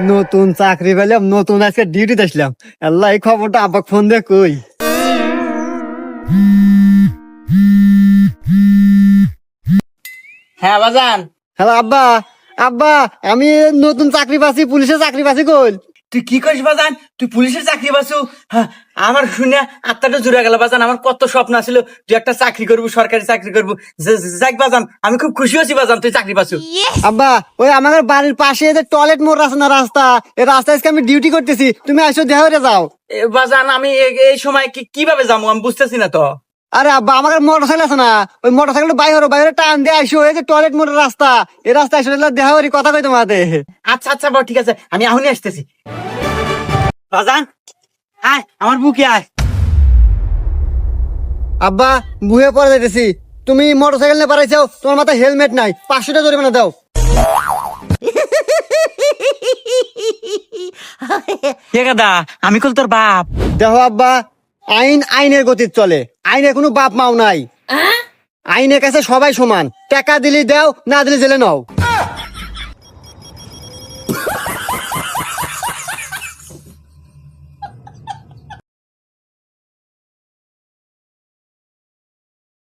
নতুন চাকরি পেলাম, নতুন আজকে ডিউটিতে আসলাম। আল্লাহ, এই খবরটা আব্বা ফোন দিয়ে কই। হ্যাঁ বাজান। হ্যালো আব্বা। আব্বা, আমি নতুন চাকরি পাচ্ছি, পুলিশের চাকরি পাচ্ছি। কই? তুই কি করিস বাজান? তুই পুলিশের চাকরি পাচ্ছু? হ্যাঁ, আমার শুনে আত্মাটা জুড়ে গেল বাজান। আমার কত স্বপ্ন ছিল তুই একটা চাকরি করবো, সরকারি চাকরি করবো। যাক বাজান, আমি খুব খুশি হয়েছি বাজান তুই চাকরি পাচ্ছু। আব্বা, ওই আমাদের বাড়ির পাশে যে টয়লেট মোড় আছে না, রাস্তা, এই রাস্তায় আজকে আমি ডিউটি করতেছি। তুমি আসো, দেখা করে যাও। বাজান আমি এই সময় কিভাবে যাবো আমি বুঝতেছি না তো। আরে আব্বা, আমাদের মোটর সাইকেল আছে না, ওই মোটর সাইকেল বাইরে টান দিয়ে আসো। এই যে টয়লেট মোড়ের রাস্তা, এই রাস্তায় আসো, দেখা করি, কথা কই তোমাদের। আচ্ছা আচ্ছা বাবা, ঠিক আছে, আমি এখনই আসতেছি। বাজান আয়, আমার বুকে আয়। আব্বা, বুয়ে পরে যাইতেছি। তুমি মোটর সাইকেল নিয়ে পারাইছো, তোমার মাথায় হেলমেট নাই, 500 টাকা জরিমানা দাও। কে গাদা? আমি কল তোর বাপ। দেখো আব্বা, আইন আইনের গতির চলে, আইনের কোনো বাপ মাও নাই। আইনের কাছে সবাই সমান, টাকা দিলি দাও, না দিলি জেলে নাও।